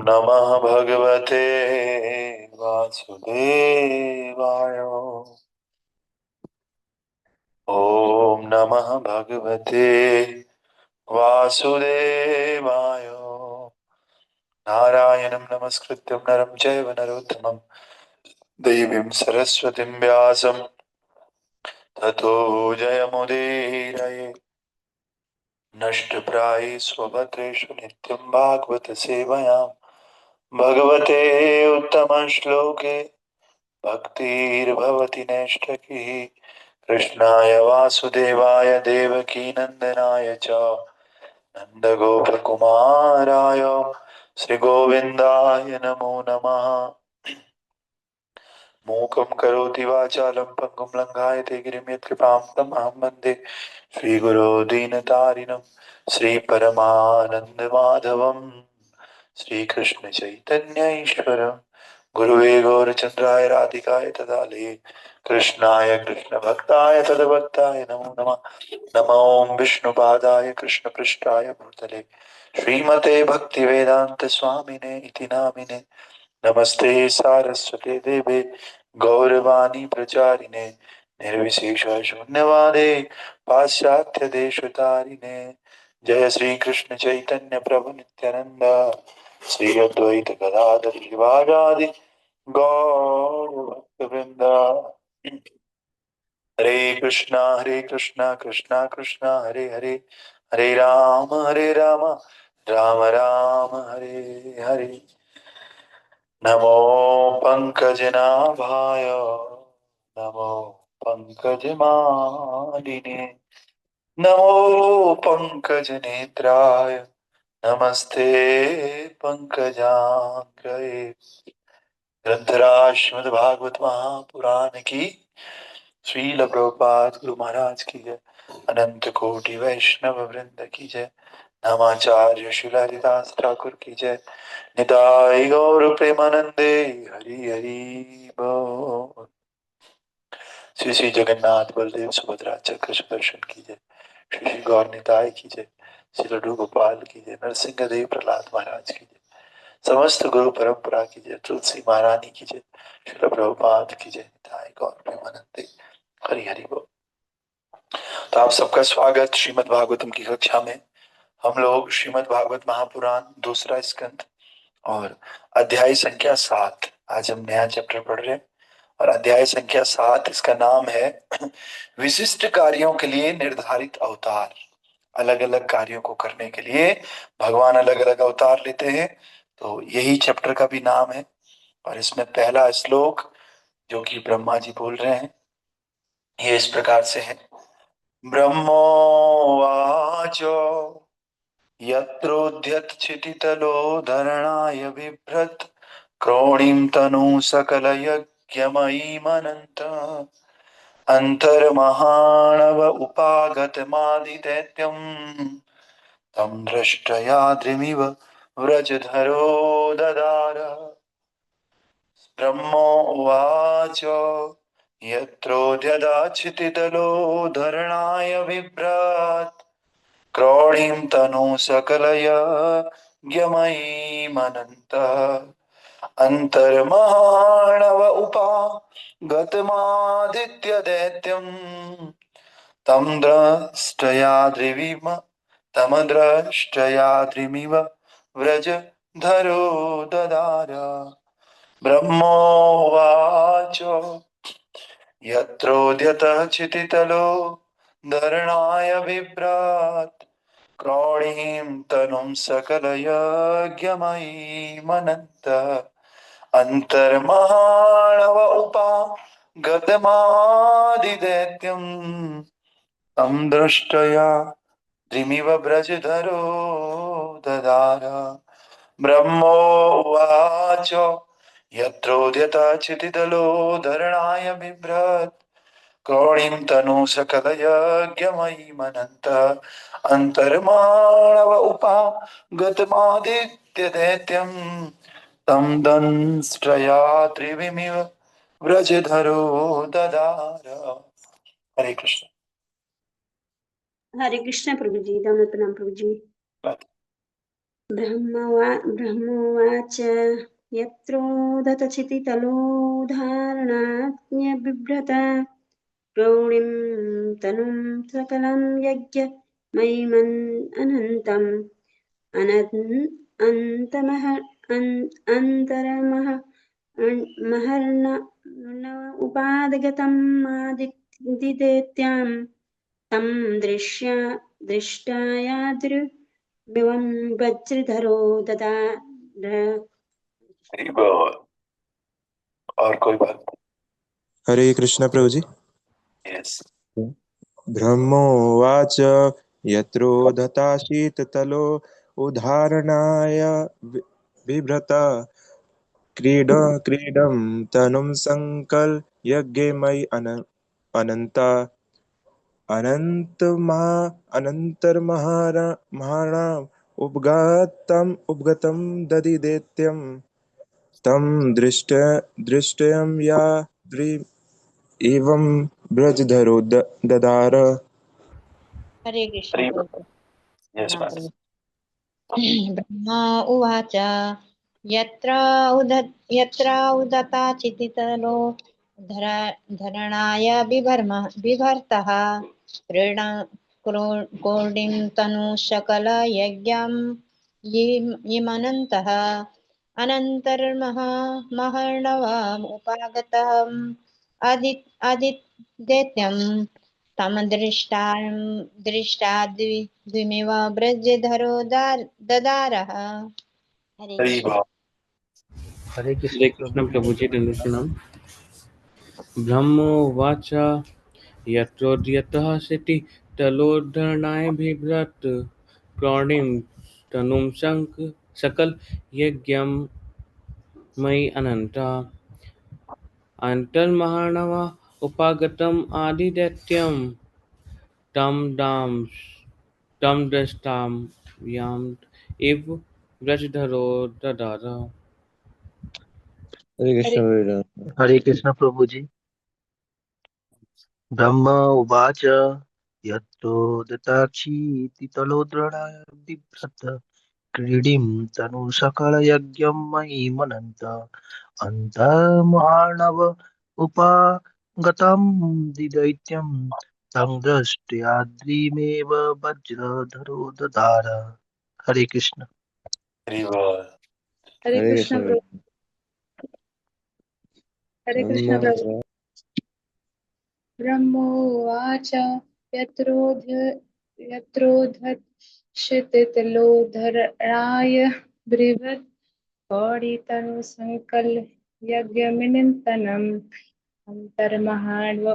नमः भगवते वासुदेवाय। ओम नमः भगवते वासुदेवाय। नारायणं नमस्कृत्यं नरं चैव नरोत्तमं देवीं सरस्वतीं व्यासं ततो जयमुदीरये। नष्टप्राये स्वभद्रेषु नित्यं भागवत सेवयां भगवते उत्तमश्लोके भक्तिर्भवति नैष्ठकी। कृष्णाय वासुदेवाय देवकीनन्दनाय च नन्दगोपकुमाराय श्रीगोविन्दाय नमो नमः। मूकं करोति वाचालं पङ्गुं लङ्घायते गिरिं यत्कृपां तमहं वन्दे श्रीगुरो दीनतारिणं श्रीपरमानन्दमाधवं श्रीकृष्ण चैतन्य ईश्वरं गुरुवे गौरचन्द्राय राधिकाय तदालये कृष्णाय कृष्णभक्ताय तदभक्ताय नमो नमः। नमो विष्णुपादाय कृष्णपृष्ठाय भूतले श्रीमते भक्तिवेदांत स्वामिने इति नामिने। नमस्ते सारस्वते देवे गौरवाणी प्रचारिणे निर्विशेष शून्यवादे पाश्चात्य देशतारिणे। जय श्री कृष्ण चैतन्य प्रभु नित्यानंद श्री अद्वैत गदाधर शिवाजादि गौर भक्तवृंद। हरे कृष्णा कृष्णा कृष्णा हरे हरे, हरे राम राम राम हरे हरे। नमो पंकजनाभाय नमो पंकजमालिने नमो पंकजनेत्राय नमस्ते पंकजाग्रये। ग्रंथराज श्रीमद्भागवत महापुराण की श्रील प्रभुपाद गुरु महाराज की जय। अनंत कोटि वैष्णव वृंद की जय। नामाचार्य शिलारिदास ठाकुर की जय। निताई गौर प्रेमानंदे हरि हरि बोल। श्री श्री जगन्नाथ बलदेव सुभद्रा चक्र सुदर्शन की जय। श्री श्री गौर निताई की जय। श्री लड्डू गोपाल की जय। नरसिंह देव प्रहलाद महाराज की जय। समस्त गुरु परंपरा की जय। तुलसी महारानी की जय। श्री प्रभुपाद की जय। निताई गौर प्रेमानंदे हरि हरि बोल। तो आप सबका स्वागत श्रीमद् भागवतम की कक्षा में। हम लोग श्रीमद् भागवत महापुराण दूसरा स्कंद और अध्याय संख्या 7, आज हम नया चैप्टर पढ़ रहे हैं। और अध्याय संख्या 7 इसका नाम है विशिष्ट कार्यों के लिए निर्धारित अवतार। अलग अलग कार्यों को करने के लिए भगवान अलग अलग अवतार लेते हैं, तो यही चैप्टर का भी नाम है। और इसमें पहला श्लोक जो कि ब्रह्मा जी बोल रहे हैं, ये इस प्रकार से है। ब्रह्मोवाच यत्रोद्यत्क्षितितलो धरणाय बिभ्रत् क्रोणीं तनु सकलयज्ञमयीमनन्त अन्तर्महाणव उपागतमादिदैत्यम् तं दृष्ट्याद्रिमिव व्रजधरो ददार। ब्रह्मोवाच यत्रोद्यदाच्छितितलो धरणाय बिभ्रत् क्रोणीं तनु सकलयज्ञमयीमनन्त अन्तर्महाणव उपागतमादित्यदैत्यम् तं द्रष्ट्याद्रिमिव व्रजधरो ददार। ब्रह्मोवाच यत्रोद्यतः क्षितितलो धरणाय बिभ्रत् क्रोणीं तनुं सकलयज्ञमयीमनन्त अन्तर्महाणव उपागतमादिदैत्यम् तं दृष्ट्या द्रिमिव व्रजधरो ददार। ब्रह्मोवाच यत्रोद्यतः क्षितितलो धरणाय बिभ्रत् क्रोणीं तनु सकलयज्ञमयीमनन्त अन्तर्माणव उपागतमादित्यदैत्यं तं दंष्ट्रया त्रिविमिव व्रजधरो ददार। हरे कृष्ण। हरे कृष्ण प्रभु जी, प्रणाम प्रभु जी। ब्रह्मोवाच यत्रोदतचितितलोधारणाज्ञबिभ्रत प्रौढिं तनुं सकलं यज्ञ महिमन् अनन्तम् अन्तमः अन्तरमः महर्न उपादगतं आदिदेत्यां तं दृष्टायाद्रिविवं वज्रधरो ददार। हरि बोल। और कोई बात? हरे कृष्ण प्रभु जी। यस। ब्रह्मोवाच यत्रोदताशीततलो उदाहरणाय बिभ्रता क्रीडं तनुं संकल्प्य मयि अनन्ता अनन्तर्महाणाम् उपगतं दधिदैत्यं तं दृष्ट्वा या एवं ब्रजधरो ददार। हरे कृष्ण हरि बोल। प्रभु। यस प्रणाम मैम। प्रभु। ब्रह्मा उवाच यत्र उदता चितितलो धरणाय बिभर्तः कोडिं तनु सकलयज्ञं यिमनन्तः अनन्तर्महर्णवम् उपागतम् आदित्यं तं दृष्टा द्विमिव व्रजधरो ददारः। हरे हरि कृष्ण। बोल। हरे कृष्ण प्रभु जी दंडवंदनम। ब्रह्मोवाच यत्रोद्यतः सिति तलोद्धरणाय बिभ्रत् प्रौढिं तनुं सकल यज्ञं मयि अनन्ता अन्तर्महाणव उपागतम् आदिदैत्यं तं दृष्टां याम् इव व्रजधरो ददार। हरे कृष्ण हरे कृष्ण प्रभु जी। ब्रह्म उवाच यत्रोदताक्षीतितलोद्रणाय बिभ्रत् क्रीडिं तनु सकलयज्ञं मयिमनन्त अन्तर्महार्णव उपागतं दिदैत्यं तं दृष्ट्वाद्रिमेव वज्रधरो ददार। हरे कृष्ण। हरि बोल। हरे कृष्ण प्रभु। हरे कृष्ण प्रभु। ब्रह्मोवाच यत्रोधशितितलोधराय बृहत् कौडितनुसङ्कल्यज्ञमिनिन्तनम् अन्तर्महाण्व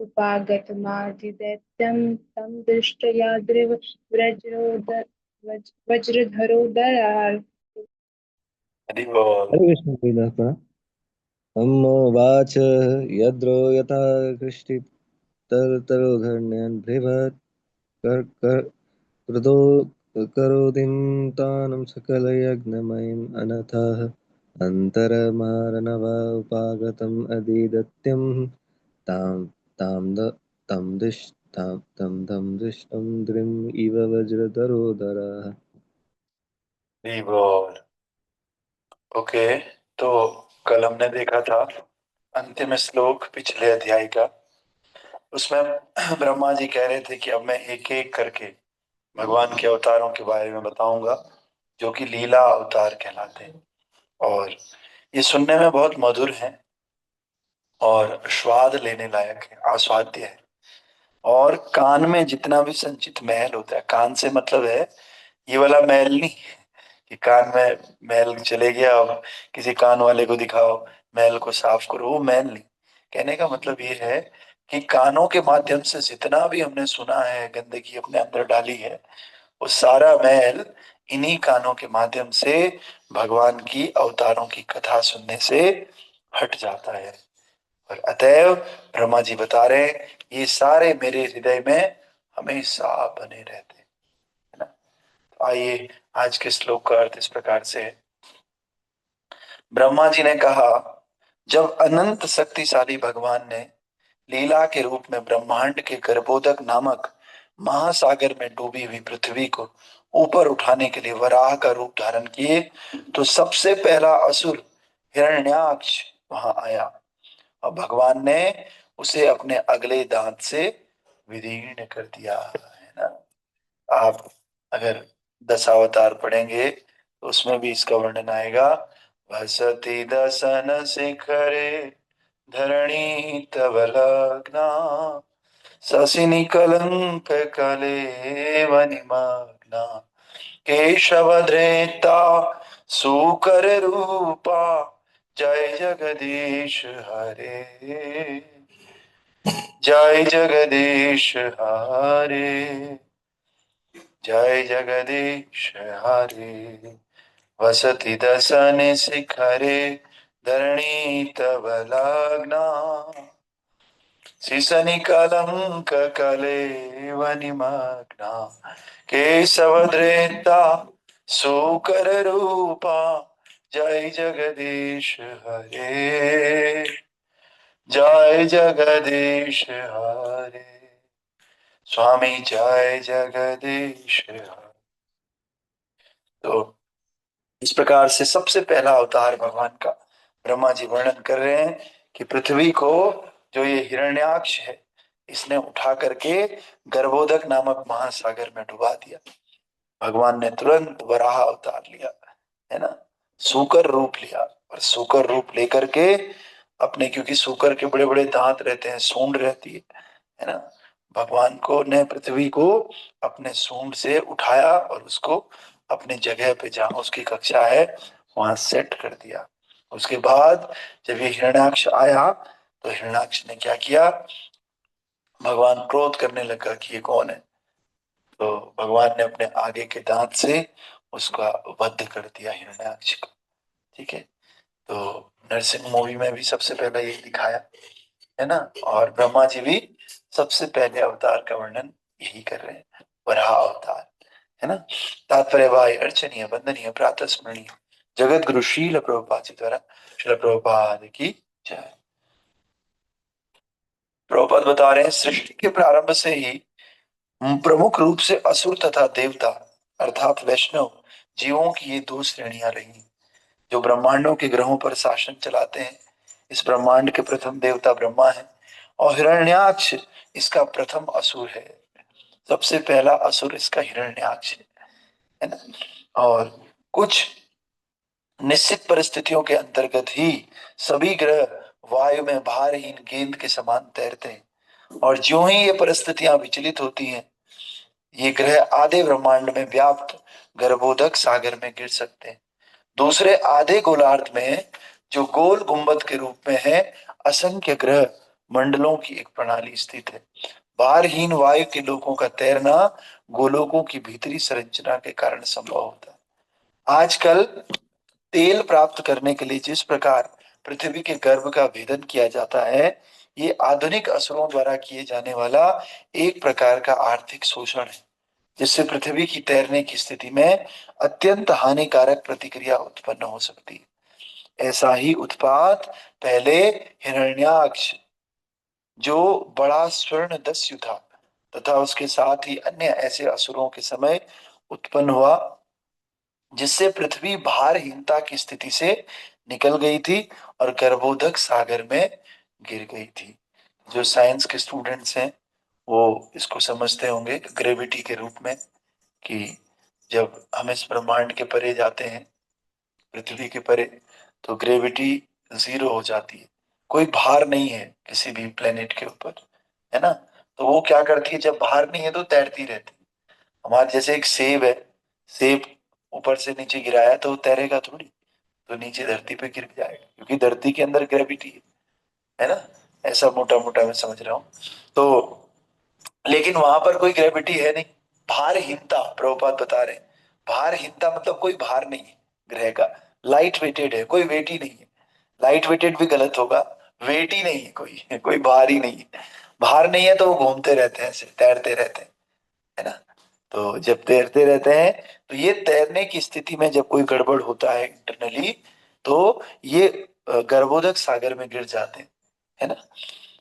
उपागतमादिदैत्यं तं दृष्ट्वा वज्रधरो दरार। हरि बोल। हरे कृष्ण। ब्रह्मोवाच यद्रो यथा कृष्टितरतरोधर्ण्यन् बिभ्रत् कृतो करोतिं तानं सकलयज्ञमयम् अनथः अन्तरमार्णव उपागतम् अदिदत्यं तां तां तं दृष्टं द्रिम् इव वज्रधरोदरः। हरि बोल। ओके, तो कल हमने देखा था अंतिम श्लोक पिछले अध्याय का। उसमें ब्रह्मा जी कह रहे थे कि अब मैं एक एक करके भगवान के अवतारों के बारे में बताऊंगा, जो कि लीला अवतार कहलाते हैं। और ये सुनने में बहुत मधुर है और स्वाद लेने लायक है, आस्वाद्य है। और कान में जितना भी संचित मैल होता है, कान से मतलब है ये वाला मैल नहीं कि कान में मैल चले गया, अब किसी कान वाले को दिखाओ मैल को साफ करो, वो मैल नहीं। कहने का मतलब ये है कि कानों के माध्यम से जितना भी हमने सुना है, गंदगी अपने अंदर डाली है, वो सारा मैल इन्हीं कानों के माध्यम से भगवान की अवतारों की कथा सुनने से हट जाता है। और अतएव ब्रह्मा जी बता रहे हैं ये सारे मेरे हृदय में हमेशा बने रहते हैं, है ना। तो आइए आज के श्लोक का अर्थ इस प्रकार से है। ब्रह्मा जी ने कहा, जब अनंत शक्तिशाली भगवान ने लीला के रूप में ब्रह्मांड के गर्भोदक नामक महासागर में डूबी हुई पृथ्वी को ऊपर उठाने के लिए वराह का रूप धारण किए, तो सबसे पहला असुर हिरण्याक्ष वहां आया और भगवान ने उसे अपने अगले दांत से विदीर्ण कर दिया, है ना। आप अगर दशावतार पढ़ेंगे तो उसमें भी इसका वर्णन आएगा। भसति दसन शिखरे धरणी तव लग्ना शशिनि कलंक कलेव निमग्ना केशवधृता सुकर रूपा जय जगदीश हरे, जय जगदीश हरे, जय जगदीश हरे। वसति दसन शिखरे धरणी तव लग्ना शिशनि कलंक कलेव निमग्ना केशवधृता सुकर रूपा जय जगदीश हरे, जय जगदीश हरे। स्वामी जय जगदीश हरे। तो इस प्रकार से सबसे पहला अवतार भगवान का ब्रह्मा जी वर्णन कर रहे हैं कि पृथ्वी को जो ये हिरण्याक्ष है इसने उठा करके गर्भोदक नामक महासागर में डुबा दिया। भगवान ने तुरंत वराह अवतार लिया, है ना, सूकर रूप लिया, और सूकर रूप लेकर के अपने, क्योंकि सूकर के बड़े बड़े दांत रहते हैं, सूंड रहती है ना, भगवान को ने पृथ्वी को अपने सूंड से उठाया और उसको अपने जगह पे जहां उसकी कक्षा है वहां सेट कर दिया। उसके बाद जब ये हिरण्याक्ष आया तो हिरण्याक्ष ने क्या किया, भगवान क्रोध करने लगा कि ये कौन है, तो भगवान ने अपने आगे के दांत से उसका वध कर दिया हिरण्याक्ष को। ठीक है, तो नरसिंह मूवी में भी सबसे पहले ये दिखाया, है ना, और ब्रह्मा जी भी सबसे पहले अवतार का वर्णन यही कर रहे हैं, वराह अवतार, है ना। तात्पर्य भाई अर्चनीय वंदनीय प्रातः स्मरणीय जगत गुरु शील प्रभुपाद जी द्वारा श्रील प्रभुपाद की जय। प्रभुपाद बता रहे हैं सृष्टि के प्रारंभ से ही प्रमुख रूप से असुर तथा देवता अर्थात वैष्णव जीवों की ये दो श्रेणियां रही जो ब्रह्मांडों के ग्रहों पर शासन चलाते हैं। इस ब्रह्मांड के प्रथम देवता ब्रह्मा है और हिरण्याक्ष इसका प्रथम असुर है। सबसे पहला असुर इसका हिरण्याक्ष है ना। और कुछ निश्चित परिस्थितियों के अंतर्गत ही सभी ग्रह वायु में भारहीन गेंद के समान तैरते हैं और ज्यों ही ये परिस्थितियां विचलित होती हैं ये ग्रह आधे ब्रह्मांड में व्याप्त गर्भोदक सागर में गिर सकते हैं। दूसरे आधे गोलार्ध में जो गोल गुंबद के रूप में है असंख्य ग्रह मंडलों की एक प्रणाली स्थित है। भारहीन वायु के लोगों का तैरना गोलोकों की भीतरी संरचना के कारण संभव होता है। आजकल तेल प्राप्त करने के लिए जिस प्रकार पृथ्वी के गर्भ का भेदन किया जाता है ये आधुनिक असुरों द्वारा किए जाने वाला एक प्रकार का आर्थिक शोषण है जिससे पृथ्वी की तैरने की स्थिति में अत्यंत हानिकारक प्रतिक्रिया उत्पन्न हो सकती है। ऐसा ही उत्पात पहले हिरण्याक्ष जो बड़ा स्वर्ण दस्यु था तथा उसके साथ ही अन्य ऐसे असुरों के समय उत्पन्न हुआ जिससे पृथ्वी भारहीनता की स्थिति से निकल गई थी और गर्भोदक सागर में गिर गई थी। जो साइंस के स्टूडेंट्स हैं वो इसको समझते होंगे ग्रेविटी के रूप में कि जब हम इस ब्रह्मांड के परे जाते हैं पृथ्वी के परे तो ग्रेविटी जीरो हो जाती है, कोई भार नहीं है किसी भी प्लेनेट के ऊपर, है ना। तो वो क्या करती है जब भार नहीं है तो तैरती रहती है। हमारे जैसे एक सेब है, सेब ऊपर से नीचे गिराया तो तैरेगा थोड़ी, तो नीचे धरती पे गिर जाएगा क्योंकि धरती के अंदर ग्रेविटी है ना। ऐसा मोटा मोटा मैं समझ रहा हूँ। तो लेकिन वहां पर कोई ग्रेविटी है नहीं, भारहीनता प्रभुपाद बता रहे हैं। भारहीनता मतलब कोई भार नहीं है ग्रह का, लाइट वेटेड है, कोई वेट ही नहीं है। लाइट वेटेड भी गलत होगा, वेट ही नहीं है, कोई भार ही नहीं है। भार नहीं है तो वो घूमते रहते हैं, ऐसे तैरते रहते हैं, है ना। तो जब तैरते रहते हैं तो ये तैरने की स्थिति में जब कोई गड़बड़ होता है इंटरनली तो ये गर्भोदक सागर में गिर जाते हैं, है ना।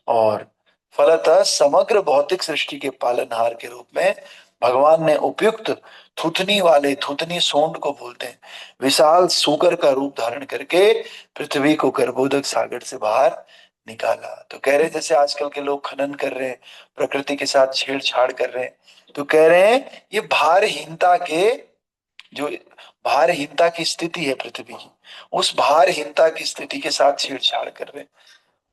और फलतः समग्र भौतिक सृष्टि के पालनहार के रूप में भगवान ने उपयुक्त थुथनी वाले, थुथनी सूंड को बोलते हैं, विशाल सूकर का रूप धारण करके पृथ्वी को गर्भोदक सागर से बाहर निकाला। तो कह रहे जैसे आजकल के लोग खनन कर रहे हैं, प्रकृति के साथ छेड़छाड़ कर रहे हैं, तो कह रहे हैं ये भारहीनता के, जो भारहीनता की स्थिति है पृथ्वी की, उस भारहीनता की स्थिति के साथ छेड़छाड़ कर रहे हैं।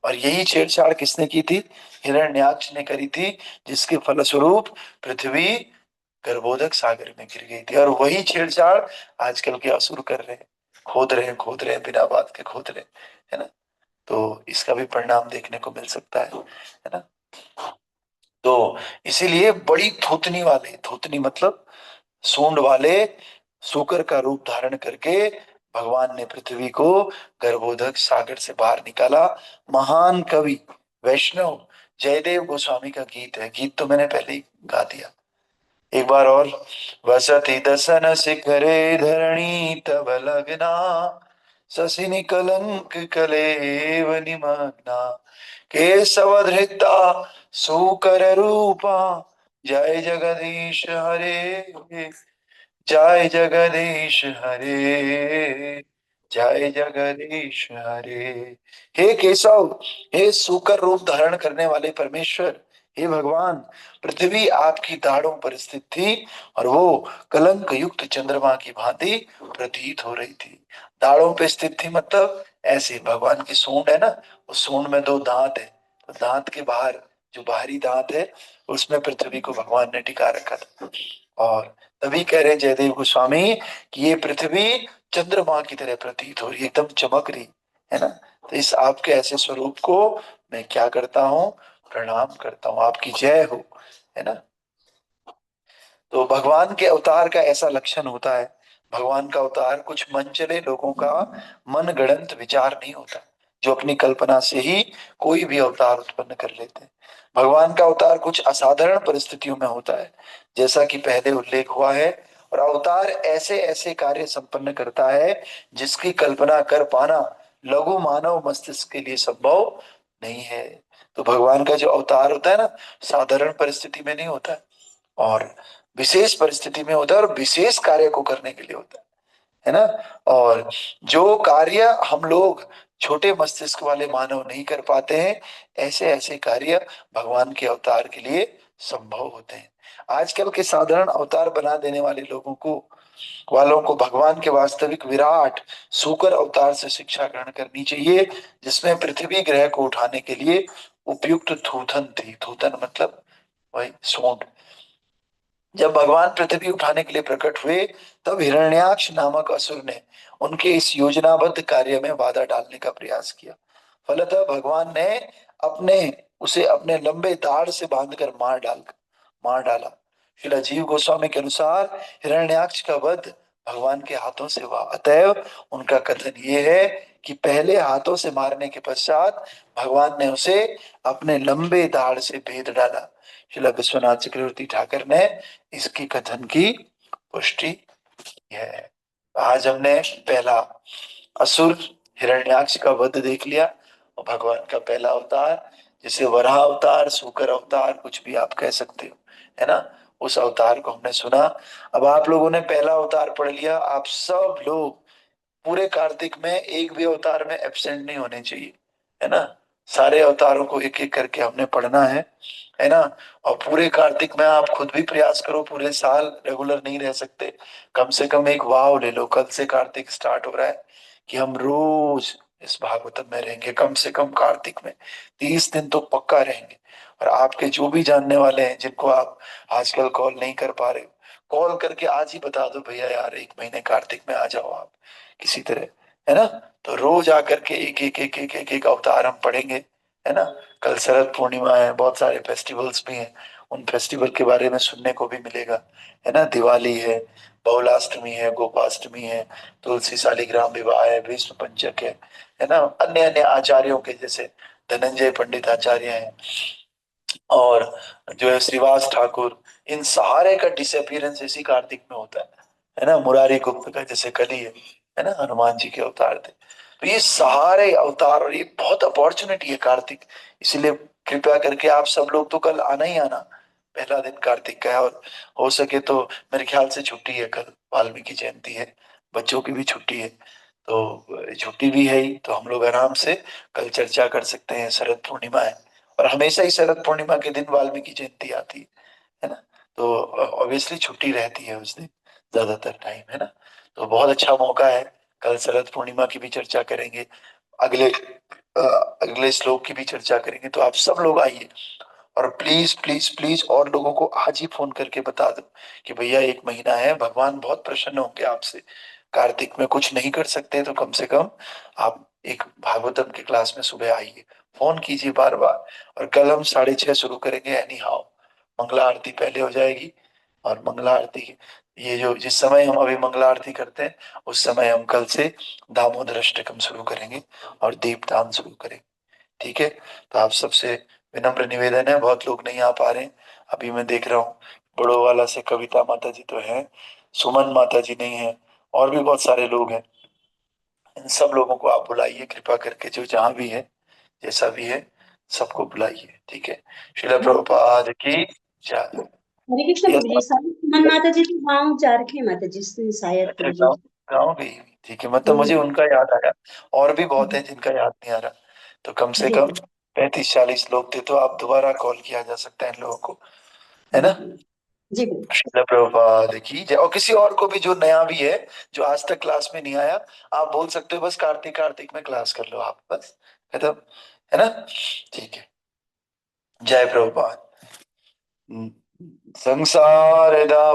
और यही छेड़छाड़ किसने की थी? हिरण्याक्ष ने करी थी, जिसके फलस्वरूप पृथ्वी गर्भोदक सागर में गिर गई थी। और वही छेड़छाड़ आजकल के असुर कर रहे हैं, खोद रहे हैं, बिना बात के खोद रहे हैं, है ना। तो इसका भी परिणाम देखने को मिल सकता है ना। तो इसीलिए बड़ी थूथनी वाले, थूथनी मतलब सूंड वाले सूकर का रूप धारण करके भगवान ने पृथ्वी को गर्भोदक सागर से बाहर निकाला। महान कवि वैष्णव जयदेव गोस्वामी का गीत है, गीत तो मैंने पहले ही गा दिया, एक बार और। वसति दसन शिखरे धरणी तब लग्ना, शशिनि कलंक कलेव निमग्ना, केशवधृता सूकर रूपा, जय जगदीश हरे, जय जगदीश हरे, जय जगदीश हरे। हे केशव, हे सूकर रूप धारण करने वाले परमेश्वर, हे भगवान, पृथ्वी आपकी दाढ़ों पर स्थित थी और वो कलंक युक्त चंद्रमा की भांति प्रतीत हो रही थी। दाढ़ों पे स्थित थी मतलब ऐसे, भगवान की सूंड है ना, उस सूंड में दो दांत है, तो दांत के बाहर जो बाहरी दांत है उसमें पृथ्वी को भगवान ने टिका रखा था। और तभी कह रहे हैं जयदेव गोस्वामी कि ये पृथ्वी चंद्रमा की तरह प्रतीत हो रही है, एकदम चमक रही है ना। तो इस आपके ऐसे स्वरूप को मैं क्या करता हूँ, प्रणाम करता हूँ, आपकी जय हो, है ना। तो भगवान के अवतार का ऐसा लक्षण होता है, भगवान का अवतार कुछ मनचले लोगों का मन गढ़ंत विचार नहीं होता, जो अपनी कल्पना से ही कोई भी अवतार उत्पन्न कर लेते हैं। भगवान का अवतार कुछ असाधारण परिस्थितियों में होता है, जैसा कि पहले उल्लेख हुआ है, और अवतार ऐसे ऐसे कार्य संपन्न करता है जिसकी कल्पना कर पाना लघु मानव मस्तिष्क के लिए संभव नहीं है। तो भगवान का जो अवतार होता है ना, साधारण परिस्थिति में नहीं होता है, और विशेष परिस्थिति में होता है, और विशेष कार्य को करने के लिए होता है ना। और जो कार्य हम लोग छोटे मस्तिष्क वाले मानव नहीं कर पाते हैं, ऐसे ऐसे कार्य भगवान के अवतार के लिए संभव होते हैं। आजकल के साधारण अवतार बना देने वाले वालों को भगवान के वास्तविक विराट सूकर अवतार से शिक्षा ग्रहण करनी चाहिए, जिसमें पृथ्वी ग्रह को उठाने के लिए उपयुक्त थूथन थी। थूथन मतलब वही सूंड। जब भगवान पृथ्वी उठाने के लिए प्रकट हुए, तब हिरण्याक्ष नामक असुर ने उनके इस योजनाबद्ध कार्य में बाधा डालने का प्रयास किया। फलतः भगवान ने अपने उसे अपने लंबे दाढ़ से बांधकर मार डाला। श्रील जीव गोस्वामी के अनुसार हिरण्याक्ष का वध भगवान के हाथों से हुआ, अतएव उनका कथन ये है कि पहले हाथों से मारने के पश्चात भगवान ने उसे अपने लंबे दाढ़ से भेद डाला। श्रील विश्वनाथ चक्रवर्ती ठाकुर ने इसकी कथन की पुष्टि की है। आज हमने पहला असुर हिरण्याक्ष का वध देख लिया, और भगवान का पहला अवतार, जिसे वराह अवतार, सूकर अवतार, कुछ भी आप कह सकते हो, है ना, उस अवतार को हमने सुना। अब आप लोगों ने पहला अवतार पढ़ लिया, आप सब लोग पूरे कार्तिक में एक भी अवतार में एब्सेंट नहीं होने चाहिए, है ना। सारे अवतारों को एक एक करके हमने पढ़ना है ना। और पूरे कार्तिक में आप खुद भी प्रयास करो, पूरे साल रेगुलर नहीं रह सकते, कम से कम एक वाव ले लो, कल से कार्तिक स्टार्ट हो रहा है, कि हम रोज इस भागवतम में रहेंगे, कम से कम कार्तिक में 30 दिन तो पक्का रहेंगे। और आपके जो भी जानने वाले हैं जिनको आप आजकल कॉल नहीं कर पा रहे, कॉल करके आज ही बता दो, भैया यार 1 महीने कार्तिक में आ जाओ आप किसी तरह, है ना। तो रोज आकर के एक अवतार हम पढ़ेंगे, है ना। कल शरद पूर्णिमा है, बहुत सारे फेस्टिवल्स भी हैं, उन फेस्टिवल के बारे में सुनने को भी मिलेगा, है ना। दिवाली है, बहुलाष्टमी है, गोपाष्टमी है, तुलसी शालिग्राम विवाह है, विश्व पंचक है ना। अन्य अन्य आचार्यों के जैसे धनंजय पंडित आचार्य हैं, और जो है श्रीवास ठाकुर, इन सारे का डिसअपियरेंस इसी कार्तिक में होता है ना। मुरारी गुप्त का जैसे कली है ना, हनुमान जी के अवतार थे। तो ये सारे अवतार, और ये बहुत अपॉर्चुनिटी है कार्तिक, इसीलिए कृपया करके आप सब लोग तो कल आना ही आना, पहला दिन कार्तिक का है, और हो सके तो मेरे ख्याल से छुट्टी है, कल वाल्मीकि जयंती है, बच्चों की भी छुट्टी है, तो छुट्टी भी है ही, तो हम लोग आराम से कल चर्चा कर सकते हैं। शरद पूर्णिमा है, और हमेशा ही शरद पूर्णिमा के दिन वाल्मीकि जयंती आती है ना, तो ऑब्वियसली छुट्टी रहती है उस दिन ज्यादातर टाइम, है ना। तो बहुत अच्छा मौका है, कल शरद पूर्णिमा की भी चर्चा करेंगे, अगले अगले श्लोक की भी चर्चा करेंगे। तो आप सब लोग आइए, और प्लीज प्लीज प्लीज और लोगों को आज ही फोन करके बता दो कि भैया 1 महीना है, भगवान बहुत प्रसन्न होंगे आपसे। कार्तिक में कुछ नहीं कर सकते तो कम से कम आप एक भागवतम की क्लास में सुबह आइए, फोन कीजिए बार बार। और कल हम 6:30 शुरू करेंगे एनी हाउ, मंगला आरती पहले हो जाएगी, और मंगला आरती ये जो जिस समय हम अभी मंगला आरती करते हैं, उस समय हम कल से दामोदर अष्टकम शुरू करेंगे और दीपदान शुरू करेंगे। ठीक है, तो आप सबसे विनम्र निवेदन है, बहुत लोग नहीं आ पा रहे हैं, अभी मैं देख रहा हूँ बड़ो वाला से कविता माता जी तो हैं, सुमन माता जी नहीं है, और भी बहुत सारे लोग हैं। इन सब लोगों को आप बुलाइए कृपा करके, जो जहां भी है, जैसा भी है, सबको बुलाइए। ठीक है, श्रील प्रभुपाद की जय। हरे कृष्ण यस, प्रभु जी। सारी सुमन माता जी तो गाँव जा रखे हैं माता जी शायद अच्छा, प्रभु जी। गाँव गाँव गई हुई। ठीक है, मतलब मुझे उनका याद आया, और भी बहुत है जिनका याद नहीं आ रहा, तो कम से जी कम 35-40 लोग थे, तो आप दोबारा कॉल किया जा सकता है इन लोगों को, है ना। जी प्रभु। श्रील प्रभुपाद की जय। और किसी और को भी जो नया भी है, जो आज तक क्लास में नहीं आया, आप बोल सकते हो बस कार्तिक कार्तिक में क्लास कर लो आप, बस खत्म, है ना। ठीक है, जय प्रभुपाद। संसार दावा